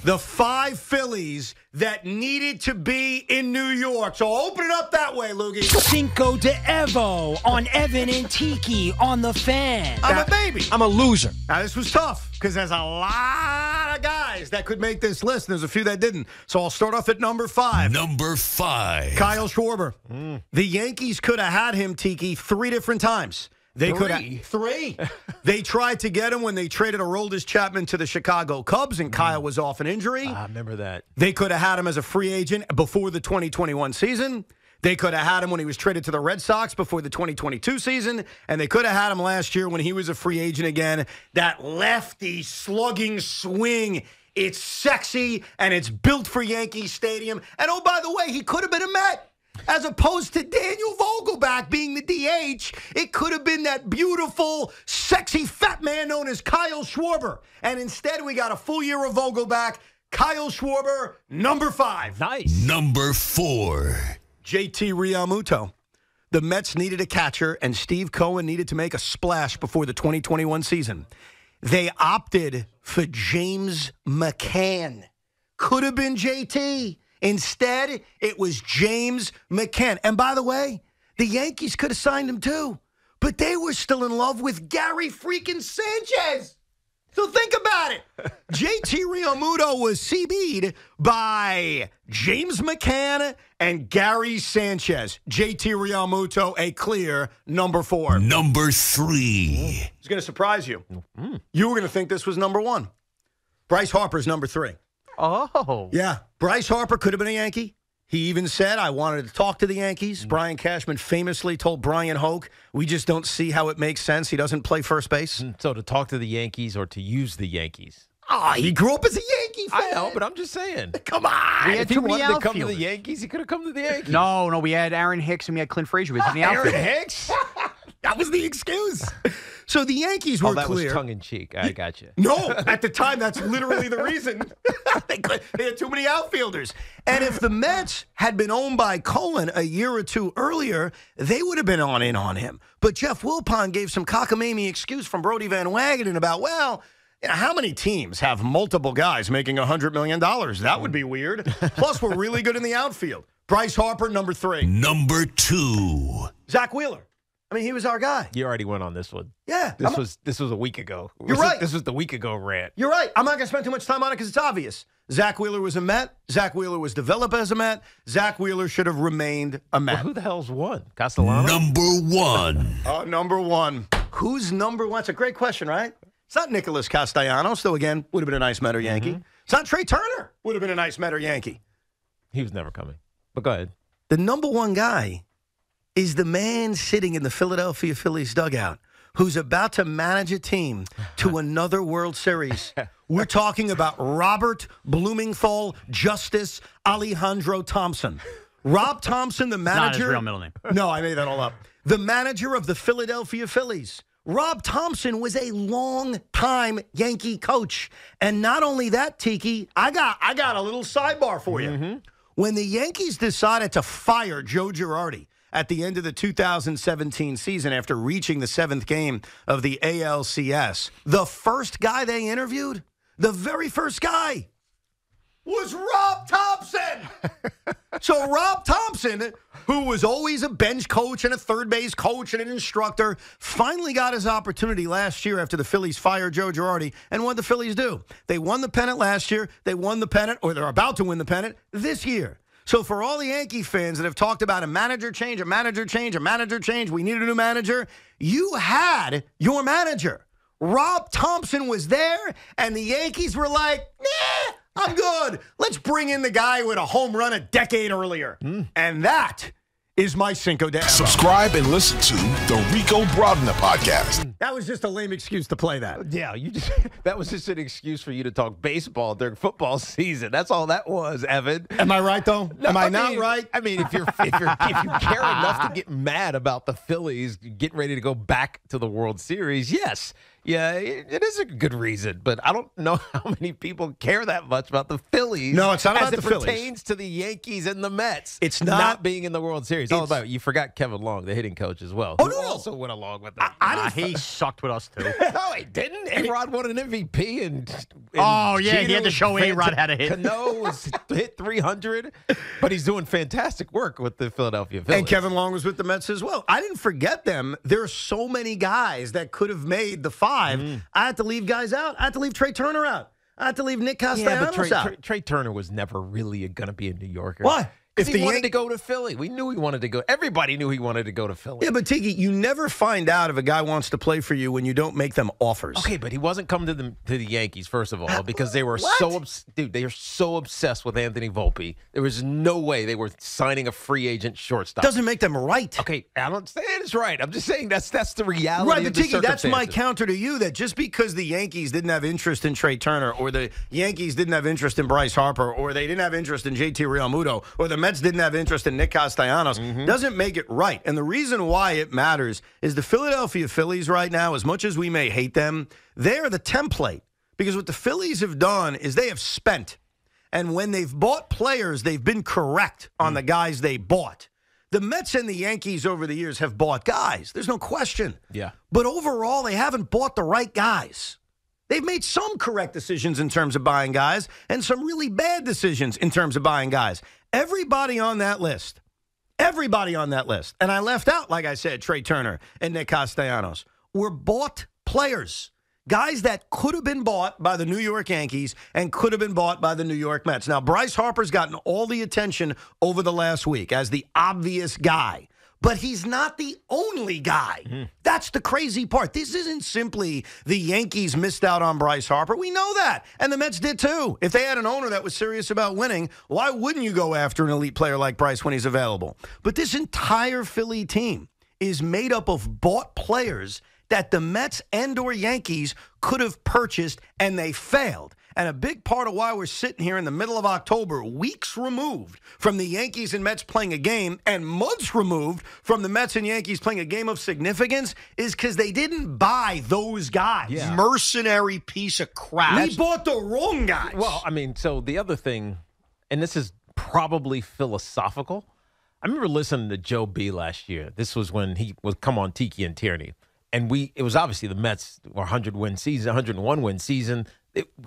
The 5 Phillies that needed to be in New York. So open it up that way, Loogie. Cinco de Evo on Evan and Tiki on the Fan. I'm a baby. I'm a loser. Now, this was tough because there's a lot of guys that could make this list, and there's a few that didn't. So I'll start off at number 5. Number 5. Kyle Schwarber. The Yankees could have had him, Tiki, 3 different times. They could have 3. They tried to get him when they traded Aroldis Chapman to the Chicago Cubs, and Kyle was off an injury. I remember that. They could have had him as a free agent before the 2021 season. They could have had him when he was traded to the Red Sox before the 2022 season, and they could have had him last year when he was a free agent again. That lefty slugging swing, it's sexy, and it's built for Yankee Stadium. And, oh, by the way, he could have been a Met. As opposed to Daniel Vogelbach being the DH, it could have been that beautiful, sexy, fat man known as Kyle Schwarber. And instead, we got a full year of Vogelbach. Kyle Schwarber, number 5. Nice. Number 4. JT Realmuto. The Mets needed a catcher, and Steve Cohen needed to make a splash before the 2021 season. They opted for James McCann. Could have been JT. Instead, it was James McCann. And by the way, the Yankees could have signed him too, but they were still in love with Gary freaking Sanchez. So think about it. JT Realmuto was CB'd by James McCann and Gary Sanchez. JT Realmuto, a clear number 4. Number 3. It's going to surprise you. You were going to think this was number 1. Bryce Harper's number 3. Oh. Yeah, Bryce Harper could have been a Yankee. He even said, I wanted to talk to the Yankees. Brian Cashman famously told Brian Hoke, we just don't see how it makes sense. He doesn't play first base. So to talk to the Yankees or to use the Yankees? Oh, he grew up as a Yankee fan. I know, but I'm just saying. Come on. We had If he too many wanted to come to the outfielders. Yankees, he could have come to the Yankees. No, we had Aaron Hicks and we had Clint Frazier in the outfield. Aaron Hicks? That was the excuse. So the Yankees were that clear. was tongue-in-cheek. I got you. No, at the time, that's literally the reason. They had too many outfielders. And if the Mets had been owned by Cohen a year or two earlier, they would have been in on him. But Jeff Wilpon gave some cockamamie excuse from Brody Van Wagenen about, well, you know, how many teams have multiple guys making $100 million? That would be weird. Plus, we're really good in the outfield. Bryce Harper, number 3. Number 2. Zach Wheeler. I mean, he was our guy. You already went on this one. Yeah. This was a week ago. You're right. This was the week ago rant. You're right. I'm not going to spend too much time on it because it's obvious. Zach Wheeler was a Met. Zach Wheeler was developed as a Met. Zach Wheeler should have remained a Met. Well, who the hell's won? Castellano? Number 1. Number 1. Who's number 1? It's a great question, right? It's not Nicholas Castellanos, though, again, would have been a nice Met or Yankee. It's not Trey Turner, would have been a nice Met or Yankee. He was never coming. But go ahead. The number 1 guy is the man sitting in the Philadelphia Phillies dugout who's about to manage a team to another World Series. We're talking about Robert Blumenthal Justice Alejandro Thompson. Rob Thompson, the manager. Not his real middle name. No, I made that all up. The manager of the Philadelphia Phillies. Rob Thompson was a long-time Yankee coach. And not only that, Tiki, I got a little sidebar for you. When the Yankees decided to fire Joe Girardi at the end of the 2017 season after reaching the 7th game of the ALCS, the first guy they interviewed, the very first guy, was Rob Thompson. So Rob Thompson, who was always a bench coach and a third base coach and an instructor, finally got his opportunity last year after the Phillies fired Joe Girardi. And what did the Phillies do? They won the pennant last year. They won the pennant, or they're about to win the pennant this year. So for all the Yankee fans that have talked about a manager change, we need a new manager, you had your manager. Rob Thompson was there, and the Yankees were like, nah, I'm good. Let's bring in the guy with a home run a decade earlier. And that is my Cinco de Evo. Subscribe and listen to the Rico Broadner podcast. That was just a lame excuse to play that. Yeah, that was just an excuse for you to talk baseball during football season. That's all that was, Evan. Am I right, though? No, Am I mean, not right? I mean, if you care enough to get mad about the Phillies getting ready to go back to the World Series, yes, Yeah, it is a good reason, but I don't know how many people care that much about the Phillies. No, it's not about the Phillies. As it pertains to the Yankees and the Mets. It's not being in the World Series. All about you forgot Kevin Long, the hitting coach, as well. Oh, who no. also went along with them. He sucked with us, too. No, he didn't. A-Rod won an MVP. And Oh, yeah, Gino he had to show A-Rod how to hit. Cano was hit 300, but he's doing fantastic work with the Philadelphia Phillies. And Kevin Long was with the Mets as well. I didn't forget them. There are so many guys that could have made the 5. I had to leave guys out. I had to leave Trey Turner out. I had to leave Nick Castellanos out. Trey Turner was never really going to be a New Yorker. Why? Because he wanted to go to Philly. We knew he wanted to go. Everybody knew he wanted to go to Philly. Yeah, but Tiki, you never find out if a guy wants to play for you when you don't make them offers. Okay, but he wasn't coming to the Yankees, first of all, because they were they are so obsessed with Anthony Volpe. There was no way they were signing a free agent shortstop. Doesn't make them right. Okay, I don't say it's right. I'm just saying that's the reality. Right, but of the Tiki, that's my circumstances. counter to you, that just because the Yankees didn't have interest in Trey Turner, or the Yankees didn't have interest in Bryce Harper, or they didn't have interest in JT Realmuto, or the Mets didn't have interest in Nick Castellanos, doesn't make it right. And the reason why it matters is the Philadelphia Phillies right now, as much as we may hate them, they're the template. Because what the Phillies have done is they have spent. And when they've bought players, they've been correct on the guys they bought. The Mets and the Yankees over the years have bought guys. There's no question. Yeah. But overall, they haven't bought the right guys. They've made some correct decisions in terms of buying guys and some really bad decisions in terms of buying guys. Everybody on that list, and I left out, like I said, Trey Turner and Nick Castellanos, were bought players. Guys that could have been bought by the New York Yankees and could have been bought by the New York Mets. Now, Bryce Harper's gotten all the attention over the last week as the obvious guy. But he's not the only guy. That's the crazy part. This isn't simply the Yankees missed out on Bryce Harper. We know that. And the Mets did too. If they had an owner that was serious about winning, why wouldn't you go after an elite player like Bryce when he's available? But this entire Philly team is made up of bought players that the Mets and or Yankees could have purchased, and they failed. And a big part of why we're sitting here in the middle of October, weeks removed from the Yankees and Mets playing a game, and months removed from the Mets and Yankees playing a game of significance, is because they didn't buy those guys. Yeah. Mercenary piece of crap. We bought the wrong guys. Well, I mean, so the other thing, and this is probably philosophical. I remember listening to Joe B last year. This was when he would come on Tiki and Tierney. And it was obviously the Mets were 100-win season, 101-win season.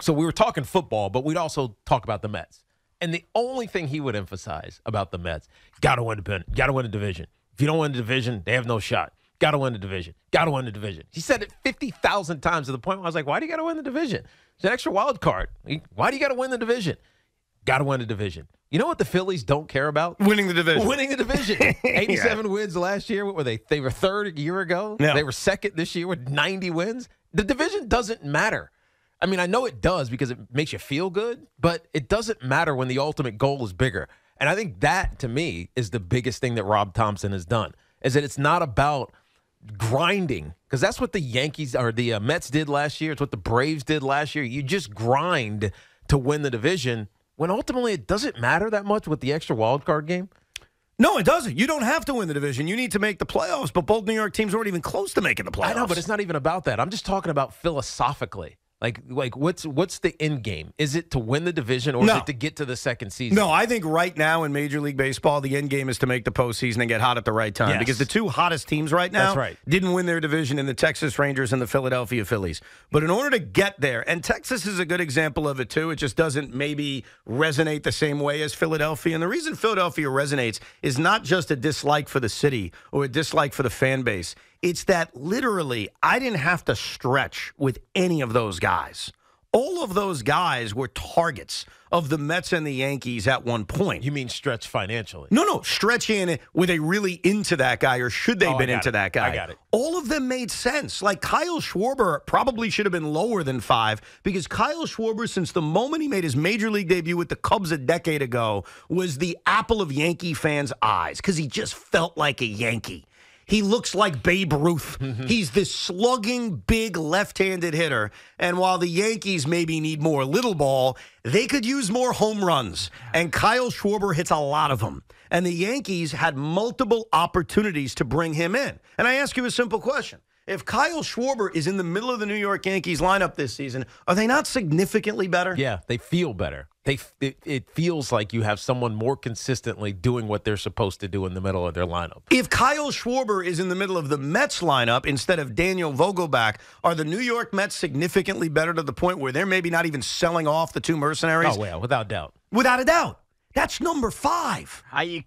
So we were talking football, but we'd also talk about the Mets. And the only thing he would emphasize about the Mets, got to win the division. If you don't win the division, they have no shot. Got to win the division. Got to win the division. He said it 50,000 times to the point where I was like, why do you got to win the division? It's an extra wild card. Why do you got to win the division? Got to win the division. You know what the Phillies don't care about? Winning the division. Winning the division. 87 wins last year. What were they? They were third a year ago. Yeah. They were second this year with 90 wins. The division doesn't matter. I mean, I know it does because it makes you feel good, but it doesn't matter when the ultimate goal is bigger. And I think that, to me, is the biggest thing that Rob Thompson has done, is that it's not about grinding, because that's what the Yankees or the Mets did last year. It's what the Braves did last year. You just grind to win the division, when ultimately it doesn't matter that much with the extra wild card game. No, it doesn't. You don't have to win the division. You need to make the playoffs, but both New York teams weren't even close to making the playoffs. I know, but it's not even about that. I'm just talking about philosophically. Like what's the end game? Is it to win the division, or is it to get to the second season? No, I think right now in Major League Baseball, the end game is to make the postseason and get hot at the right time. Yes. Because the two hottest teams right now That's right. didn't win their division in the Texas Rangers and the Philadelphia Phillies. But in order to get there, and Texas is a good example of it too, it just doesn't maybe resonate the same way as Philadelphia. And the reason Philadelphia resonates is not just a dislike for the city or a dislike for the fan base. It's that literally I didn't have to stretch with any of those guys. All of those guys were targets of the Mets and the Yankees at one point. You mean stretch financially? No, stretch in. Were they really into that guy, or should they have been into that guy? I got it. All of them made sense. Like Kyle Schwarber probably should have been lower than 5, because Kyle Schwarber, since the moment he made his Major League debut with the Cubs a decade ago, was the apple of Yankee fans' eyes, because he just felt like a Yankee. He looks like Babe Ruth. He's this slugging, big, left-handed hitter. And while the Yankees maybe need more little ball, they could use more home runs. And Kyle Schwarber hits a lot of them. And the Yankees had multiple opportunities to bring him in. And I ask you a simple question. If Kyle Schwarber is in the middle of the New York Yankees lineup this season, are they not significantly better? Yeah, they feel better. It feels like you have someone more consistently doing what they're supposed to do in the middle of their lineup. If Kyle Schwarber is in the middle of the Mets lineup instead of Daniel Vogelbach, are the New York Mets significantly better to the point where they're maybe not even selling off the two mercenaries? Oh, yeah, without doubt. Without a doubt. That's number 5. I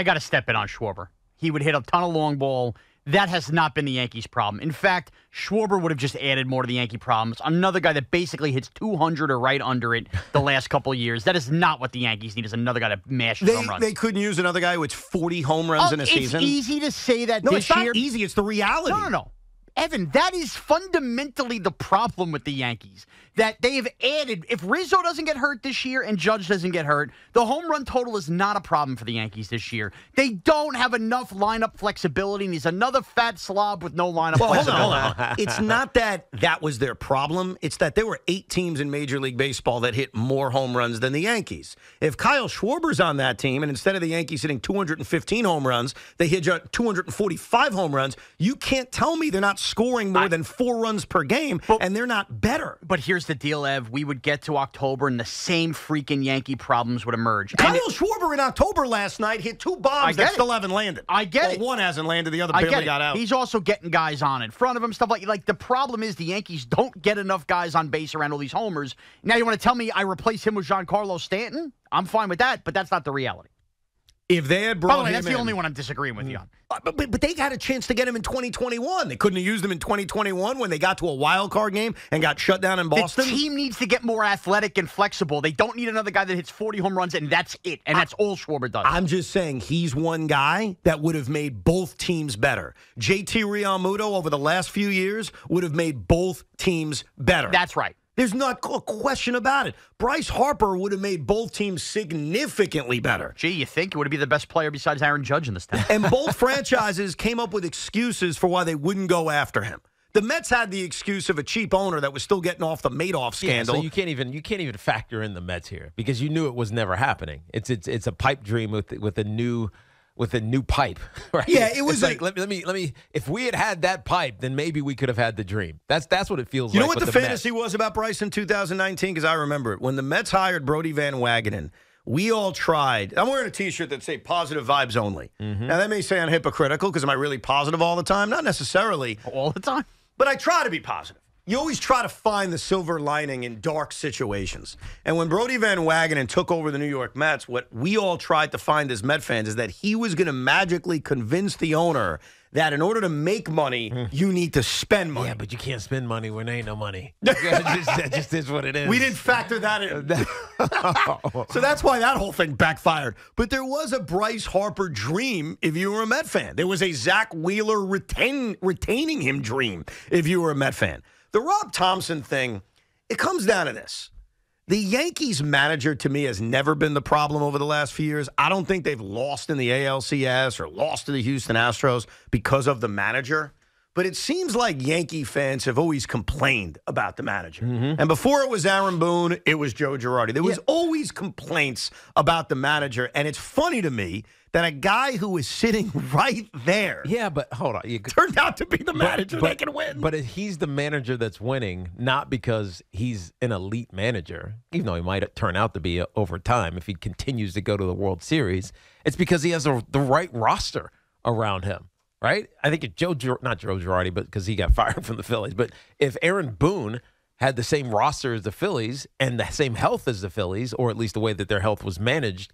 got to step in on Schwarber. He would hit a ton of long ball. That has not been the Yankees' problem. In fact, Schwarber would have just added more to the Yankee problems. Another guy that basically hits 200 or right under it the last couple of years. That is not what the Yankees need, is another guy to mash home runs. They couldn't use another guy who hits 40 home runs in a season? It's easy to say that No, this it's year. not easy. It's the reality. No. Evan, that is fundamentally the problem with the Yankees. That they have added, if Rizzo doesn't get hurt this year and Judge doesn't get hurt, the home run total is not a problem for the Yankees this year. They don't have enough lineup flexibility, and he's another fat slob with no lineup flexibility. Hold on. It's not that was their problem. It's that there were 8 teams in Major League Baseball that hit more home runs than the Yankees. If Kyle Schwarber's on that team, and instead of the Yankees hitting 215 home runs, they hit 245 home runs, you can't tell me they're not scoring more than 4 runs per game, and they're not better. But here's the deal, Ev. We would get to October, and the same freaking Yankee problems would emerge. Kyle Schwarber in October last night hit 2 bombs that still haven't landed. I get it. One hasn't landed, the other barely got out. He's also getting guys on in front of him, stuff like the problem is the Yankees don't get enough guys on base around all these homers. Now you want to tell me I replace him with Giancarlo Stanton? I'm fine with that, but that's not the reality. If they had brought By the way, him that's in, the only one I'm disagreeing with you on. But they had a chance to get him in 2021. They couldn't have used him in 2021 when they got to a wild card game and got shut down in Boston. The team needs to get more athletic and flexible. They don't need another guy that hits 40 home runs, and that's it. And that's all Schwarber does. I'm just saying he's one guy that would have made both teams better. JT Realmuto over the last few years would have made both teams better. That's right. There's not a question about it. Bryce Harper would have made both teams significantly better. Gee, you think it would be the best player besides Aaron Judge in this town? And both franchises came up with excuses for why they wouldn't go after him. The Mets had the excuse of a cheap owner that was still getting off the Madoff scandal. Yeah, so you can't even factor in the Mets here because you knew it was never happening. It's a pipe dream with a new pipe, right? Yeah, it was like let me. If we had that pipe, then maybe we could have had the dream. That's what it feels like. You know what with the fantasy was about Bryce in 2019? Because I remember it when the Mets hired Brody Van Wagenen. We all tried. I'm wearing a T-shirt that say "positive vibes only." Now that may sound hypocritical because am I really positive all the time? Not necessarily All the time. but I try to be positive. You always try to find the silver lining in dark situations. And when Brody Van Wagenen took over the New York Mets, what we all tried to find as Met fans is that he was going to magically convince the owner that in order to make money, you need to spend money. Yeah, but you can't spend money when there ain't no money. That just is what it is. We didn't factor that in. So that's why that whole thing backfired. But there was a Bryce Harper dream if you were a Met fan. There was a Zach Wheeler retaining him dream if you were a Met fan. The Rob Thompson thing, it comes down to this. The Yankees manager, to me, has never been the problem over the last few years. I don't think they've lost in the ALCS or lost to the Houston Astros because of the manager. But it seems like Yankee fans have always complained about the manager. And before it was Aaron Boone, it was Joe Girardi. There was always complaints about the manager. And it's funny to me that a guy who was sitting right there but hold on. turned out to be the manager that can win. But he's the manager that's winning, not because he's an elite manager, even though he might turn out to be over time if he continues to go to the World Series. It's because he has the right roster around him, right? I think not Joe Girardi, but because he got fired from the Phillies. But if Aaron Boone had the same roster as the Phillies and the same health as the Phillies, or at least the way that their health was managed,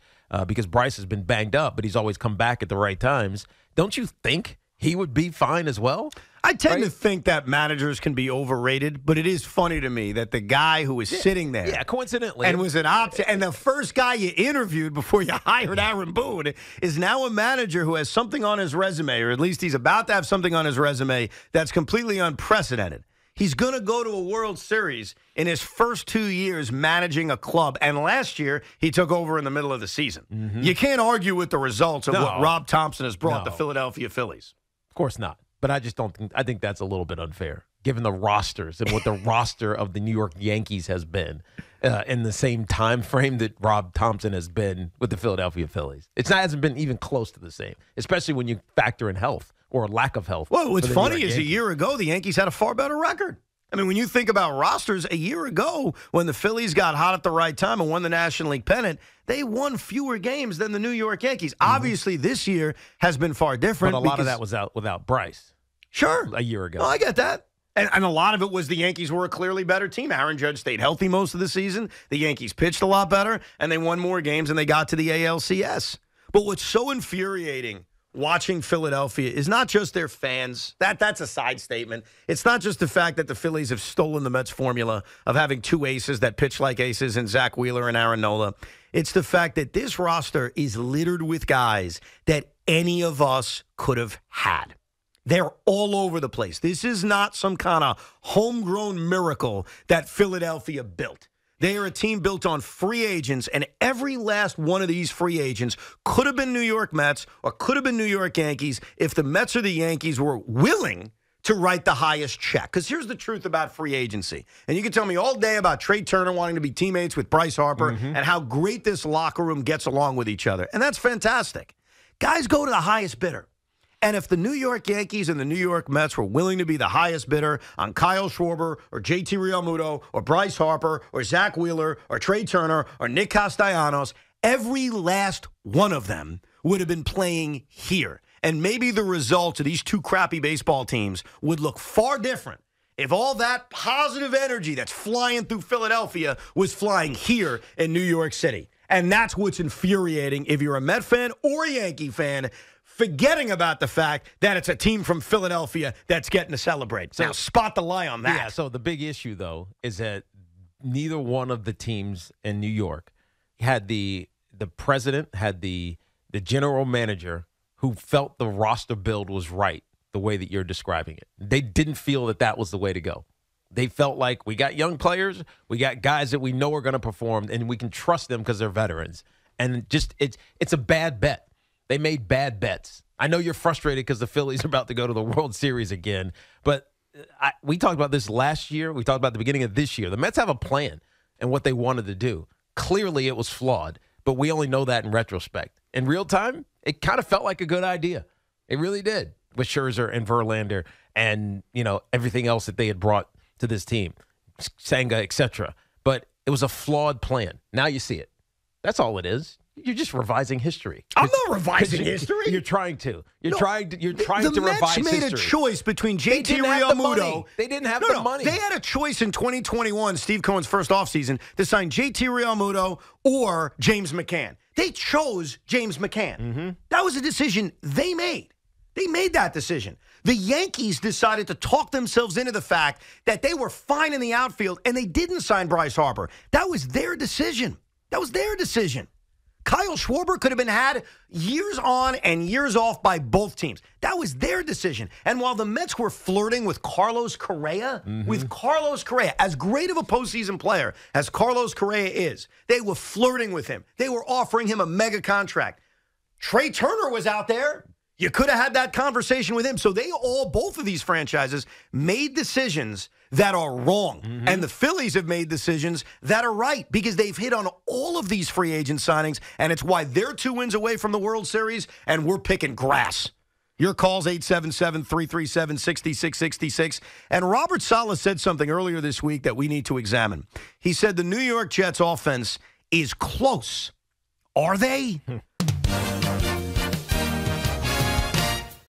because Bryce has been banged up, but he's always come back at the right times, don't you think he would be fine as well? I tend to think that managers can be overrated, but it is funny to me that the guy who was sitting there coincidentally, and was an option, and the first guy you interviewed before you hired Aaron Boone is now a manager who has something on his resume, or at least he's about to have something on his resume that's completely unprecedented. He's going to go to a World Series in his first 2 years managing a club. And last year, he took over in the middle of the season. You can't argue with the results of what Rob Thompson has brought the Philadelphia Phillies. Of course not. But I just don't think – I think that's a little bit unfair, given the rosters and what the roster of the New York Yankees has been in the same time frame that Rob Thompson has been with the Philadelphia Phillies. It hasn't been even close to the same, especially when you factor in health. or lack of health. Well, what's for the funny New York is a Yankees. year ago, the Yankees had a far better record. I mean, when you think about rosters, a year ago, when the Phillies got hot at the right time and won the National League pennant, they won fewer games than the New York Yankees. Obviously, this year has been far different. But a lot of that was out without Bryce. Sure. A year ago. Oh, I get that. And a lot of it was the Yankees were a clearly better team. Aaron Judge stayed healthy most of the season. The Yankees pitched a lot better, and they won more games, and they got to the ALCS. But what's so infuriating watching Philadelphia is not just their fans. That's a side statement. It's not just the fact that the Phillies have stolen the Mets formula of having two aces that pitch like aces in Zach Wheeler and Aaron Nola. It's the fact that this roster is littered with guys that any of us could have had. They're all over the place. This is not some kind of homegrown miracle that Philadelphia built. They are a team built on free agents, and every last one of these free agents could have been New York Mets or could have been New York Yankees if the Mets or the Yankees were willing to write the highest check. Because here's the truth about free agency. And you can tell me all day about Trey Turner wanting to be teammates with Bryce Harper and how great this locker room gets along with each other. And that's fantastic. Guys go to the highest bidder. And if the New York Yankees and the New York Mets were willing to be the highest bidder on Kyle Schwarber or JT Realmuto or Bryce Harper or Zach Wheeler or Trey Turner or Nick Castellanos, every last one of them would have been playing here. And maybe the results of these two crappy baseball teams would look far different if all that positive energy that's flying through Philadelphia was flying here in New York City. And that's what's infuriating if you're a Met fan or a Yankee fan, forgetting about the fact that it's a team from Philadelphia that's getting to celebrate. Now, spot the lie on that. Yeah, so the big issue, though, is that neither one of the teams in New York had the president, had the general manager who felt the roster build was right the way that you're describing it. They didn't feel that that was the way to go. They felt like we got young players, we got guys that we know are going to perform, and we can trust them because they're veterans. And just it's a bad bet. They made bad bets. I know you're frustrated because the Phillies are about to go to the World Series again, but we talked about this last year. We talked about the beginning of this year. The Mets have a plan and what they wanted to do. Clearly, it was flawed, but we only know that in retrospect. In real time, it kind of felt like a good idea. It really did with Scherzer and Verlander and, everything else that they had brought to this team, Senga, etc. But it was a flawed plan. Now you see it. That's all it is. You're just revising history. I'm not revising history. You're trying to. You're trying to The revise Mets made history. a choice between JT Realmuto. They didn't have the money. They had a choice in 2021, Steve Cohen's first offseason, to sign JT Realmuto or James McCann. They chose James McCann. That was a decision they made. They made that decision. The Yankees decided to talk themselves into the fact that they were fine in the outfield and they didn't sign Bryce Harper. That was their decision. Kyle Schwarber could have been had years on and years off by both teams. That was their decision. And while the Mets were flirting with Carlos Correa, as great of a postseason player as Carlos Correa is, they were flirting with him. They were offering him a mega contract. Trey Turner was out there. You could have had that conversation with him. So both of these franchises made decisions that are wrong. And the Phillies have made decisions that are right because they've hit on all of these free agent signings, and it's why they're 2 wins away from the World Series, and we're picking grass. Your call's 877-337-6666. And Robert Saleh said something earlier this week that we need to examine. He said the New York Jets offense is close. Are they?